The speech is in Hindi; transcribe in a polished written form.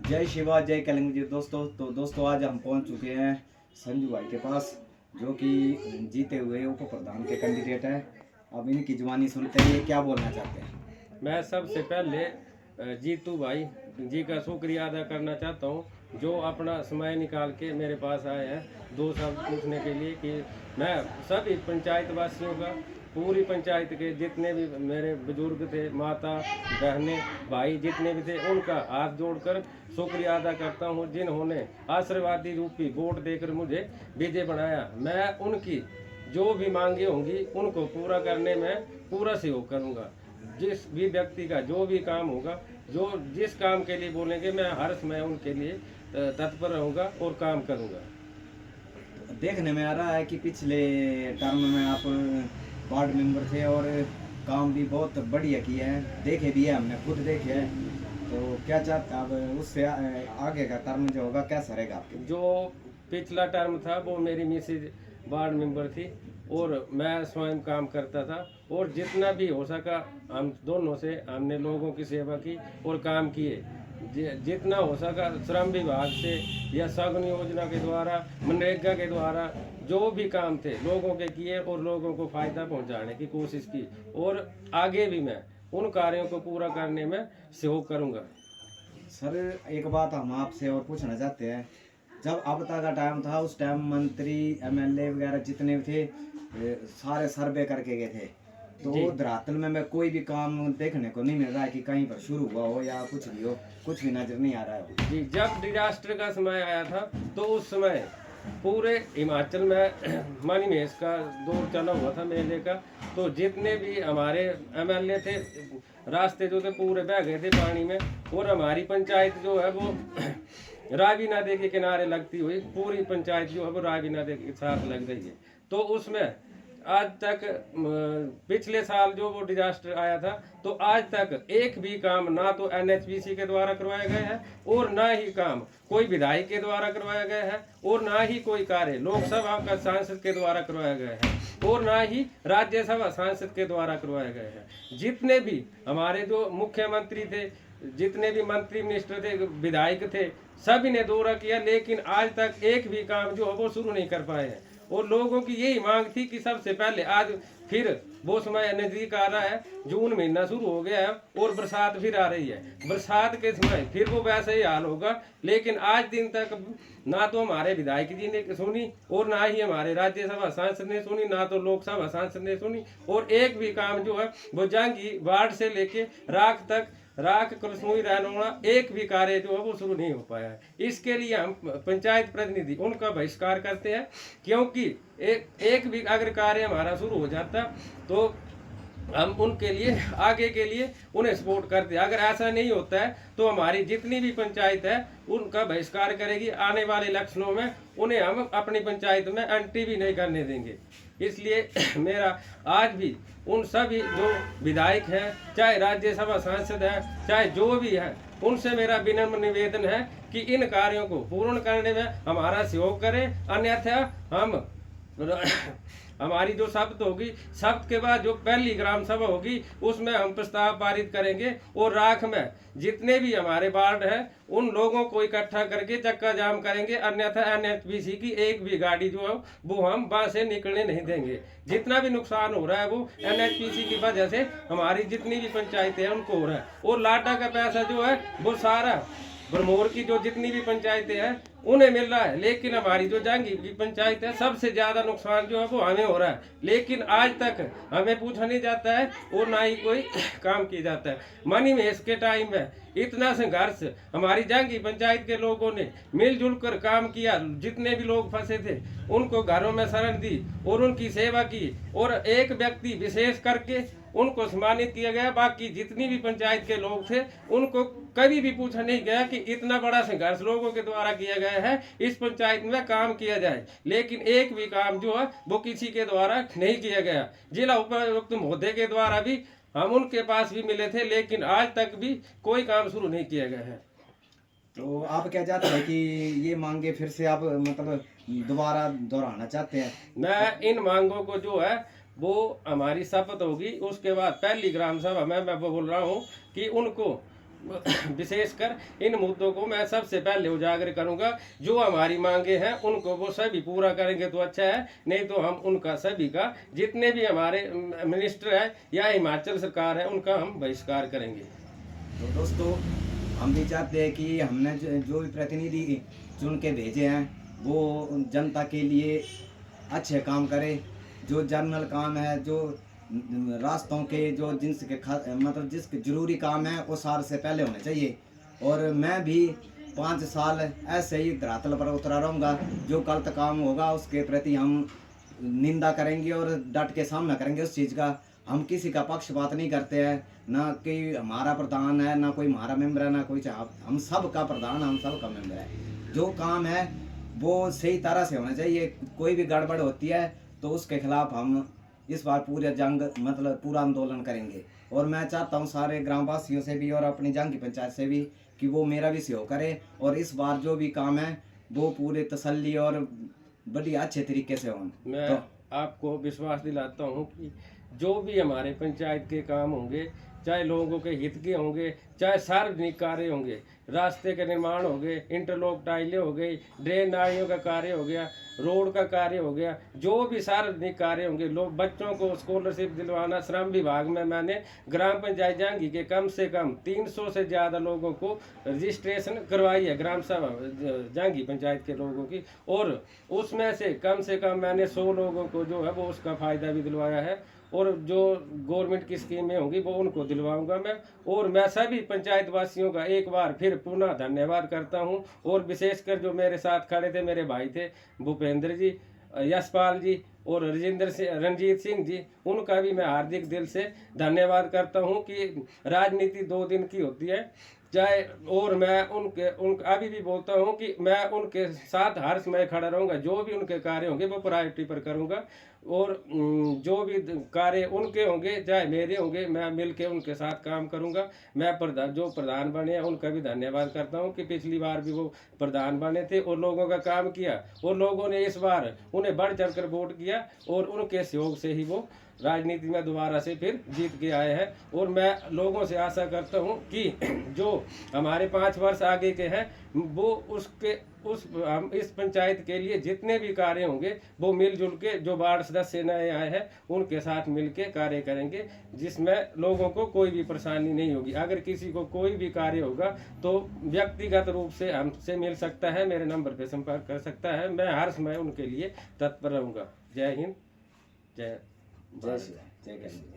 जय शिवा जय कलिंग जी दोस्तों। तो दोस्तों आज हम पहुंच चुके हैं संजू भाई के पास, जो कि जीते हुए उप प्रधान के कैंडिडेट हैं। अब इनकी जुबानी सुनते हैं ये क्या बोलना चाहते हैं। मैं सबसे पहले जीतू भाई जी का शुक्रिया अदा करना चाहता हूँ, जो अपना समय निकाल के मेरे पास आए हैं दो शब्द पूछने के लिए कि मैं सभी पंचायत वासियों का, पूरी पंचायत के जितने भी मेरे बुजुर्ग थे, माता बहनें भाई जितने भी थे, उनका हाथ जोड़कर शुक्रिया अदा करता हूँ, जिन्होंने आशीर्वादी रूपी वोट देकर मुझे विजय बनाया। मैं उनकी जो भी मांगे होंगी उनको पूरा करने में पूरा सहयोग करूँगा। जिस भी व्यक्ति का जो भी काम होगा, जो जिस काम के लिए बोलेंगे, मैं हर समय उनके लिए तत्पर रहूँगा और काम करूँगा। देखने में आ रहा है कि पिछले टर्म में आप वार्ड मेंबर थे और काम भी बहुत बढ़िया किए हैं, देखे भी है, हमने खुद देखे हैं। तो क्या चाहते अब उससे आगे का टर्म जो होगा कैसा रहेगा आपके? जो पिछला टर्म था वो मेरी मिसेज वार्ड मेंबर थी और मैं स्वयं काम करता था, और जितना भी हो सका हम दोनों से हमने लोगों की सेवा की और काम किए। जितना हो सका श्रम विभाग से या सघन योजना के द्वारा, मनरेगा के द्वारा जो भी काम थे लोगों के किए और लोगों को फ़ायदा पहुंचाने की कोशिश की, और आगे भी मैं उन कार्यों को पूरा करने में सहयोग करूंगा। सर एक बात हम आपसे और पूछना चाहते हैं, जब अब तक का टाइम था उस टाइम मंत्री एमएलए वगैरह जितने भी थे सारे सर्वे करके गए थे, तो धरातल में कोई भी काम देखने को नहीं मिल रहा है कि कहीं पर शुरू हुआ हो या कुछ भी हो, कुछ भी नजर नहीं आ रहा है। जी, जब डिजास्टर का समय आया था तो उस समय पूरे हिमाचल में मणिमहेश का दौर चला हुआ था मेले का, तो जितने भी हमारे एमएलए थे रास्ते जो थे पूरे बह गए थे पानी में, और हमारी पंचायत जो है वो रावी नदी के किनारे लगती हुई पूरी पंचायत जो है वो रावी नदी के साथ लग रही है। तो उसमें आज तक पिछले साल जो वो डिजास्टर आया था, तो आज तक एक भी काम ना तो एनएचपीसी के द्वारा करवाया गया है, और ना ही काम कोई विधायक के द्वारा करवाया गया है, और ना ही कोई कार्य लोकसभा का सांसद के द्वारा करवाया गया है, और ना ही राज्यसभा सांसद के द्वारा करवाया गया है। जितने भी हमारे जो मुख्यमंत्री थे, जितने भी मंत्री मिनिस्टर थे, विधायक थे, सभी ने दौरा किया, लेकिन आज तक एक भी काम जो है वो शुरू नहीं कर पाए हैं। और लोगों की यही मांग थी कि सबसे पहले, आज फिर वो समय नजदीक आ रहा है, जून महीना शुरू हो गया है और बरसात फिर आ रही है, बरसात के समय फिर वो वैसे ही हाल होगा। लेकिन आज दिन तक ना तो हमारे विधायक जी ने सुनी, और ना ही हमारे राज्यसभा सांसद ने सुनी, ना तो लोकसभा सांसद ने सुनी, और एक भी काम जो है वो जंगी वार्ड से लेके राख तक, राख कृष्णोई रहनोड़ा, एक भी कार्य जो है वो शुरू नहीं हो पाया है। इसके लिए हम पंचायत प्रतिनिधि उनका बहिष्कार करते हैं, क्योंकि एक भी अगर कार्य हमारा शुरू हो जाता तो हम उनके लिए आगे के लिए उन्हें सपोर्ट करते हैं। अगर ऐसा नहीं होता है तो हमारी जितनी भी पंचायत है उनका बहिष्कार करेगी। आने वाले इलेक्शनों में उन्हें हम अपनी पंचायत में एंट्री भी नहीं करने देंगे। इसलिए मेरा आज भी उन सभी जो विधायक हैं, चाहे राज्यसभा सांसद हैं, चाहे जो भी है, उनसे मेरा विनम्र निवेदन है कि इन कार्यों को पूर्ण करने में हमारा सहयोग करें, अन्यथा हम हमारी जो शब्द होगी, शब्द के बाद जो पहली ग्राम सभा होगी उसमें हम प्रस्ताव पारित करेंगे, और राख में जितने भी हमारे वार्ड हैं उन लोगों को इकट्ठा करके चक्का जाम करेंगे, अन्यथा एनएचपीसी की एक भी गाड़ी जो है वो हम वहां से निकलने नहीं देंगे। जितना भी नुकसान हो रहा है वो एनएचपीसी की वजह से हमारी जितनी भी पंचायतें हैं उनको हो रहा है, और लाटा का पैसा जो है वो सारा भरमौर की जो जितनी भी पंचायतें हैं उन्हें मिल रहा है, लेकिन हमारी जो जांगी की पंचायत है सबसे ज्यादा नुकसान जो है वो हमें हो रहा है। लेकिन आज तक हमें पूछा नहीं जाता है और ना ही कोई काम किया जाता है। मणिमहेश के टाइम में इतना संघर्ष हमारी जांगी पंचायत के लोगों ने मिलजुल कर काम किया, जितने भी लोग फंसे थे उनको घरों में शरण दी और उनकी सेवा की, और एक व्यक्ति विशेष करके उनको सम्मानित किया गया। बाकी जितनी भी पंचायत के लोग थे उनको कभी भी पूछा नहीं गया कि इतना बड़ा संघर्ष लोगों के द्वारा किया गया है, इस पंचायत में काम किया जाए, लेकिन एक भी काम जो है वो किसी के द्वारा नहीं किया गया। जिला उपायुक्त महोदय के द्वारा भी हम उनके पास भी मिले थे, लेकिन आज तक भी कोई काम शुरू नहीं किया गया है। तो आप क्या चाहते हैं कि ये मांगे फिर से आप मतलब दोबारा दोहराना चाहते हैं? मैं इन मांगों को जो है वो हमारी शपथ होगी उसके बाद पहली ग्राम सभा में मैं बोल रहा हूँ कि उनको विशेषकर इन मुद्दों को मैं सबसे पहले उजागर करूंगा। जो हमारी मांगे हैं उनको वो सभी पूरा करेंगे तो अच्छा है, नहीं तो हम उनका सभी का, जितने भी हमारे मिनिस्टर है या हिमाचल सरकार है, उनका हम बहिष्कार करेंगे। तो दोस्तों, हम भी चाहते हैं कि हमने जो भी प्रतिनिधि चुन के भेजे हैं वो जनता के लिए अच्छे काम करे। जो जनरल काम है, जो रास्तों के जो मतलब जिसके जरूरी काम है वो सार से पहले होने चाहिए। और मैं भी 5 साल ऐसे ही धरातल पर उतरा रहूँगा। जो गलत काम होगा उसके प्रति हम निंदा करेंगे और डट के सामना करेंगे उस चीज़ का। हम किसी का पक्षपात नहीं करते हैं, ना कि हमारा प्रधान है, ना कोई हमारा मेंबर है, ना कोई हम सब का प्रधान, हम सब का मेंबर है। जो काम है वो सही तरह से होना चाहिए। कोई भी गड़बड़ होती है तो उसके खिलाफ हम इस बार पूरे जंग मतलब पूरा आंदोलन करेंगे। और मैं चाहता हूँ सारे ग्रामवासियों से भी और अपनी जंगी पंचायत से भी कि वो मेरा भी सहयोग करे और इस बार जो भी काम है वो पूरे तसल्ली और बढ़िया अच्छे तरीके से हों। मैं आपको विश्वास दिलाता हूँ कि जो भी हमारे पंचायत के काम होंगे, चाहे लोगों के हित के होंगे, चाहे सार्वजनिक कार्य होंगे, रास्ते के निर्माण हो गए, इंटरलॉक टाइलें हो गई, ड्रेन नालियों का कार्य हो गया, रोड का कार्य हो गया, जो भी सार्वजनिक कार्य होंगे, लोग बच्चों को स्कॉलरशिप दिलवाना, श्रम विभाग में मैंने ग्राम पंचायत जांगी के कम से कम 300 से ज़्यादा लोगों को रजिस्ट्रेशन करवाई है, ग्राम सभा जांगी पंचायत के लोगों की, और उसमें से कम मैंने 100 लोगों को जो है वो उसका फ़ायदा भी दिलवाया है। और जो गवर्नमेंट की स्कीमें होंगी वो उनको दिलवाऊंगा मैं। और मैं सभी पंचायत वासियों का एक बार फिर पुनः धन्यवाद करता हूं। और विशेषकर जो मेरे साथ खड़े थे, मेरे भाई थे भूपेंद्र जी, यशपाल जी और रणजीत सिंह जी, उनका भी मैं हार्दिक दिल से धन्यवाद करता हूं कि राजनीति 2 दिन की होती है, चाहे, और मैं उनके अभी भी बोलता हूं कि मैं उनके साथ हर समय खड़ा रहूंगा। जो भी उनके कार्य होंगे वो प्रायोरिटी पर करूंगा, और जो भी कार्य उनके होंगे चाहे मेरे होंगे, मैं मिलके उनके साथ काम करूंगा। मैं जो प्रधान बने हैं उनका भी धन्यवाद करता हूं कि पिछली बार भी वो प्रधान बने थे और लोगों का काम किया, और लोगों ने इस बार उन्हें बढ़ चढ़कर वोट किया, और उनके सहयोग से ही वो राजनीति में दोबारा से फिर जीत के आए हैं। और मैं लोगों से आशा करता हूं कि जो हमारे 5 वर्ष आगे के हैं वो हम इस पंचायत के लिए जितने भी कार्य होंगे वो मिलजुल के, जो वार्ड सदस्य नए आए हैं उनके साथ मिलके कार्य करेंगे, जिसमें लोगों को कोई भी परेशानी नहीं होगी। अगर किसी को कोई भी कार्य होगा तो व्यक्तिगत रूप से हमसे मिल सकता है, मेरे नंबर पर संपर्क कर सकता है। मैं हर समय उनके लिए तत्पर रहूँगा। जय हिंद, जय जय श्री राम, जय कश्मीर।